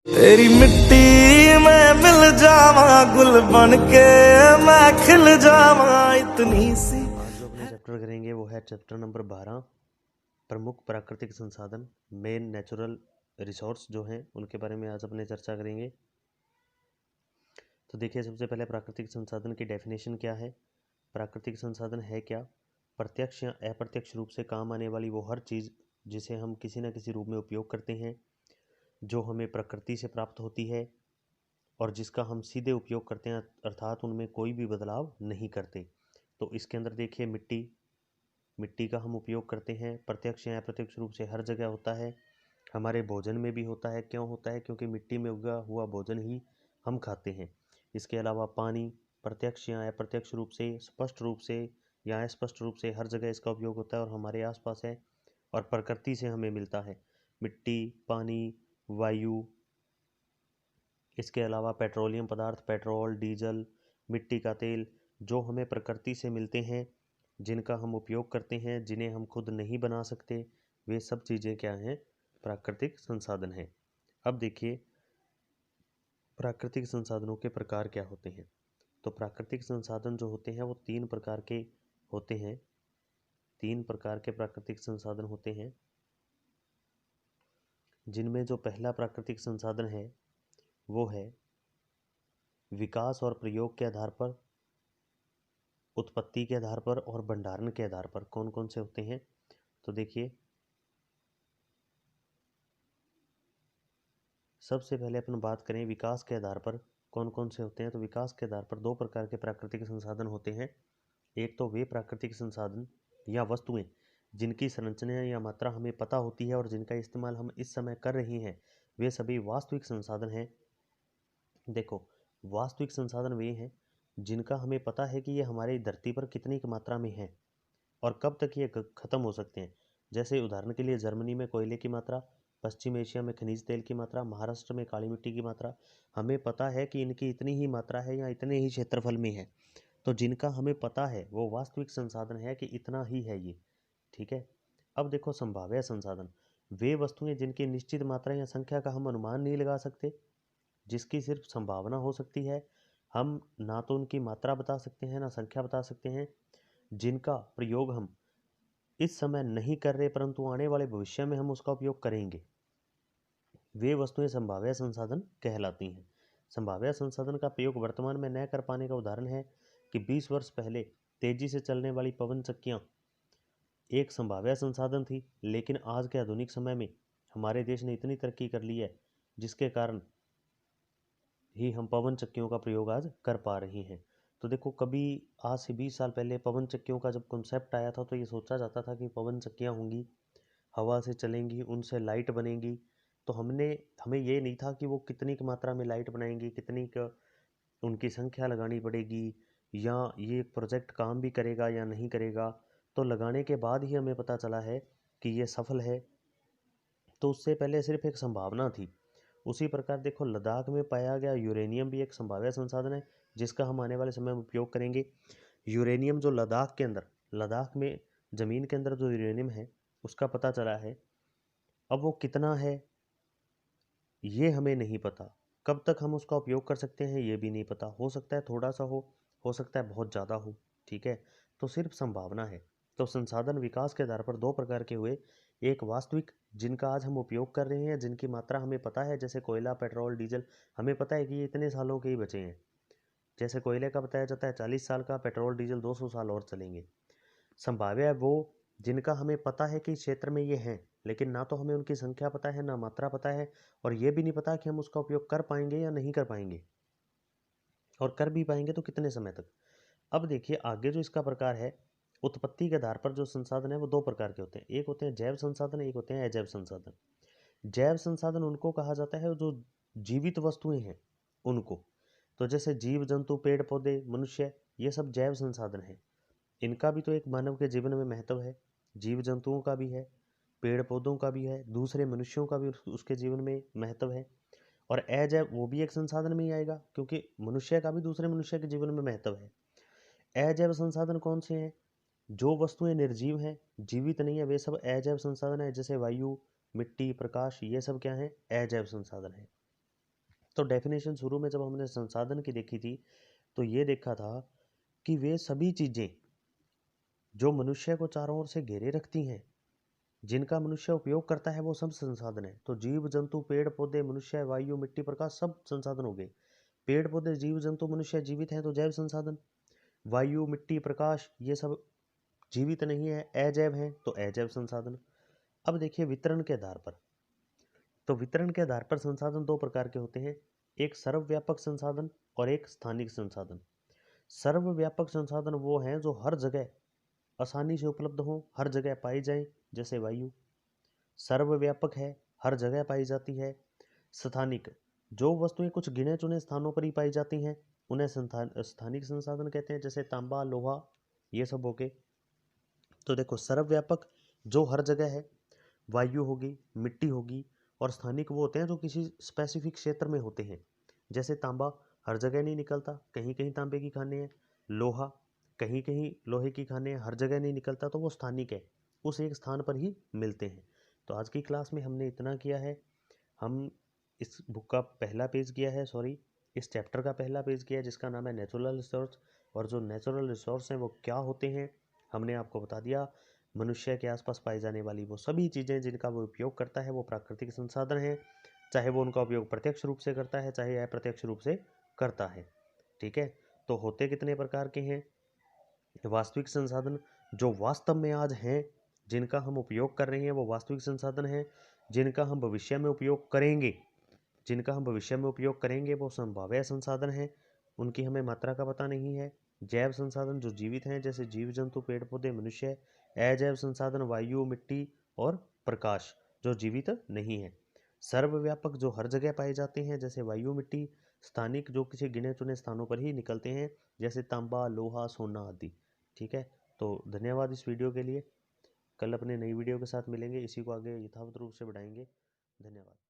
तेरी मिट्टी में मिल जावा, गुल बन के मैं खिल जावा, इतनी सी। आज जो अपने चैप्टर करेंगे वो है चैप्टर नंबर 12, प्रमुख प्राकृतिक संसाधन, मेन नेचुरल रिसोर्स जो हैं उनके बारे में आज अपने चर्चा करेंगे। तो देखिए, सबसे पहले प्राकृतिक संसाधन की डेफिनेशन क्या है। प्राकृतिक संसाधन है क्या? प्रत्यक्ष या अप्रत्यक्ष रूप से काम आने वाली वो हर चीज़ जिसे हम किसी न किसी रूप में उपयोग करते हैं, जो हमें प्रकृति से प्राप्त होती है और जिसका हम सीधे उपयोग करते हैं, अर्थात उनमें कोई भी बदलाव नहीं करते। तो इसके अंदर देखिए, मिट्टी का हम उपयोग करते हैं, प्रत्यक्ष या अप्रत्यक्ष रूप से हर जगह होता है। हमारे भोजन में भी होता है। क्यों होता है? क्योंकि मिट्टी में उगा हुआ भोजन ही हम खाते हैं। इसके अलावा पानी प्रत्यक्ष या अप्रत्यक्ष रूप से, स्पष्ट रूप से या अस्पष्ट रूप से हर जगह इसका उपयोग होता है और हमारे आसपास है और प्रकृति से हमें मिलता है। मिट्टी, पानी, वायु, इसके अलावा पेट्रोलियम पदार्थ, पेट्रोल, डीजल, मिट्टी का तेल, जो हमें प्रकृति से मिलते हैं, जिनका हम उपयोग करते हैं, जिन्हें हम खुद नहीं बना सकते, वे सब चीज़ें क्या हैं? प्राकृतिक संसाधन हैं। अब देखिए, प्राकृतिक संसाधनों के प्रकार क्या होते हैं। तो प्राकृतिक संसाधन जो होते हैं वो तीन प्रकार के होते हैं। तीन प्रकार के प्राकृतिक संसाधन होते हैं, जिनमें जो पहला प्राकृतिक संसाधन है वो है विकास और प्रयोग के आधार पर, उत्पत्ति के आधार पर और भंडारण के आधार पर। कौन कौन से होते हैं? तो देखिए, सबसे पहले अपन बात करें विकास के आधार पर कौन कौन से होते हैं। तो विकास के आधार पर दो प्रकार के प्राकृतिक संसाधन होते हैं। एक तो वे प्राकृतिक संसाधन या वस्तुएं जिनकी संरचना या मात्रा हमें पता होती है और जिनका इस्तेमाल हम इस समय कर रहे हैं, वे सभी वास्तविक संसाधन हैं। देखो, वास्तविक संसाधन वे हैं जिनका हमें पता है कि ये हमारी धरती पर कितनी की मात्रा में है और कब तक ये खत्म हो सकते हैं। जैसे उदाहरण के लिए जर्मनी में कोयले की मात्रा, पश्चिम एशिया में खनिज तेल की मात्रा, महाराष्ट्र में काली मिट्टी की मात्रा। हमें पता है कि इनकी इतनी ही मात्रा है या इतने ही क्षेत्रफल में है। तो जिनका हमें पता है वो वास्तविक संसाधन है कि इतना ही है ये। ठीक है। अब देखो, संभाव्य संसाधन वे वस्तुएं जिनकी निश्चित मात्रा या संख्या का हम अनुमान नहीं लगा सकते, जिसकी सिर्फ संभावना हो सकती है। हम ना तो उनकी मात्रा बता सकते हैं ना संख्या बता सकते हैं, जिनका प्रयोग हम इस समय नहीं कर रहे परंतु आने वाले भविष्य में हम उसका उपयोग करेंगे, वे वस्तुएं संभाव्य संसाधन कहलाती हैं। संभाव्य संसाधन का प्रयोग वर्तमान में न कर पाने का उदाहरण है कि 20 वर्ष पहले तेजी से चलने वाली पवन चक्कियां एक संभाव्य संसाधन थी, लेकिन आज के आधुनिक समय में हमारे देश ने इतनी तरक्की कर ली है जिसके कारण ही हम पवन चक्कियों का प्रयोग आज कर पा रहे हैं। तो देखो, कभी आज से 20 साल पहले पवन चक्कियों का जब कॉन्सेप्ट आया था तो ये सोचा जाता था कि पवन चक्कियाँ होंगी, हवा से चलेंगी, उनसे लाइट बनेगी। तो हमें ये नहीं था कि वो कितनी की मात्रा में लाइट बनाएंगी, कितनी का उनकी संख्या लगानी पड़ेगी, या ये प्रोजेक्ट काम भी करेगा या नहीं करेगा। तो लगाने के बाद ही हमें पता चला है कि ये सफल है। तो उससे पहले सिर्फ एक संभावना थी। उसी प्रकार देखो, लद्दाख में पाया गया यूरेनियम भी एक संभाव्य संसाधन है जिसका हम आने वाले समय में उपयोग करेंगे। यूरेनियम जो लद्दाख में ज़मीन के अंदर जो यूरेनियम है उसका पता चला है। अब वो कितना है ये हमें नहीं पता, कब तक हम उसका उपयोग कर सकते हैं ये भी नहीं पता। हो सकता है थोड़ा सा हो सकता है बहुत ज़्यादा हो। ठीक है। तो सिर्फ संभावना है। तो संसाधन विकास के आधार पर दो प्रकार के हुए। एक वास्तविक, जिनका आज हम उपयोग कर रहे हैं, जिनकी मात्रा हमें पता है, जैसे कोयला, पेट्रोल, डीजल। हमें पता है कि ये इतने सालों के ही बचे हैं। जैसे कोयले का बताया जाता है 40 साल का, पेट्रोल डीजल 200 साल और चलेंगे। संभाव्य है वो जिनका हमें पता है कि इस क्षेत्र में ये हैं, लेकिन ना तो हमें उनकी संख्या पता है ना मात्रा पता है, और ये भी नहीं पता कि हम उसका उपयोग कर पाएंगे या नहीं कर पाएंगे, और कर भी पाएंगे तो कितने समय तक। अब देखिए, आगे जो इसका प्रकार है, उत्पत्ति के आधार पर जो संसाधन है वो दो प्रकार के होते हैं। एक होते हैं जैव संसाधन, एक होते हैं अजैव संसाधन। जैव संसाधन उनको कहा जाता है जो जीवित वस्तुएं हैं उनको। तो जैसे जीव जंतु, पेड़ पौधे, मनुष्य, ये सब जैव संसाधन है। इनका भी तो एक मानव के जीवन में महत्व है। जीव जंतुओं का भी है, पेड़ पौधों का भी है, दूसरे मनुष्यों का भी उसके जीवन में महत्व है। और अजैव वो भी एक संसाधन में ही आएगा, क्योंकि मनुष्य का भी दूसरे मनुष्य के जीवन में महत्व है। अजैव संसाधन कौन से हैं? जो वस्तुएं निर्जीव हैं, जीवित नहीं है, वे सब अजैव संसाधन है। जैसे वायु, मिट्टी, प्रकाश, ये सब क्या है? अजैव संसाधन है। तो डेफिनेशन शुरू में जब हमने संसाधन की देखी थी तो ये देखा था कि वे सभी चीज़ें जो मनुष्य को चारों ओर से घेरे रखती हैं, जिनका मनुष्य उपयोग करता है, वो सब संसाधन है। तो जीव जंतु पेड़ पौधे मनुष्य वायु मिट्टी प्रकाश सब संसाधन हो गए। पेड़ पौधे जीव जंतु मनुष्य जीवित हैं तो जैव संसाधन, वायु मिट्टी प्रकाश ये सब जीवित नहीं है अजैव हैं तो अजैव संसाधन। अब देखिए वितरण के आधार पर, तो वितरण के आधार पर संसाधन दो प्रकार के होते हैं, एक सर्वव्यापक संसाधन और एक स्थानिक संसाधन। सर्वव्यापक संसाधन वो हैं जो हर जगह आसानी से उपलब्ध हों, हर जगह पाई जाएं, जैसे वायु सर्वव्यापक है, हर जगह पाई जाती है। स्थानिक, जो वस्तुएं कुछ गिने चुने स्थानों पर ही पाई जाती हैं उन्हें स्थानिक संसाधन कहते हैं, जैसे तांबा लोहा ये सब हो गए। तो देखो सर्वव्यापक जो हर जगह है, वायु होगी मिट्टी होगी, और स्थानिक वो होते हैं जो किसी स्पेसिफिक क्षेत्र में होते हैं, जैसे तांबा हर जगह नहीं निकलता, कहीं कहीं तांबे की खाने हैं, लोहा कहीं कहीं लोहे की खाने हैं, हर जगह नहीं निकलता, तो वो स्थानिक है, उस एक स्थान पर ही मिलते हैं। तो आज की क्लास में हमने इतना किया है। हम इस बुक का पहला पेज किया है, सॉरी इस चैप्टर का पहला पेज किया है जिसका नाम है नेचुरल रिसोर्स, और जो नेचुरल रिसोर्स हैं वो क्या होते हैं हमने आपको बता दिया। मनुष्य के आसपास पाई जाने वाली वो सभी चीज़ें जिनका वो उपयोग करता है वो प्राकृतिक संसाधन है, चाहे वो उनका उपयोग प्रत्यक्ष रूप से करता है चाहे अप्रत्यक्ष रूप से करता है। ठीक है, तो होते कितने प्रकार के हैं? वास्तविक संसाधन जो वास्तव में आज हैं, जिनका हम उपयोग कर रहे हैं वो वास्तविक संसाधन हैं। जिनका हम भविष्य में उपयोग करेंगे, वो संभाव्य संसाधन हैं, उनकी हमें मात्रा का पता नहीं है। जैव संसाधन जो जीवित हैं, जैसे जीव जंतु पेड़ पौधे मनुष्य। अजैव संसाधन वायु मिट्टी और प्रकाश जो जीवित नहीं है। सर्वव्यापक जो हर जगह पाए जाते हैं, जैसे वायु मिट्टी। स्थानिक जो किसी गिने चुने स्थानों पर ही निकलते हैं, जैसे तांबा लोहा सोना आदि। ठीक है, तो धन्यवाद इस वीडियो के लिए। कल अपने नई वीडियो के साथ मिलेंगे, इसी को आगे यथावत रूप से बढ़ाएंगे। धन्यवाद।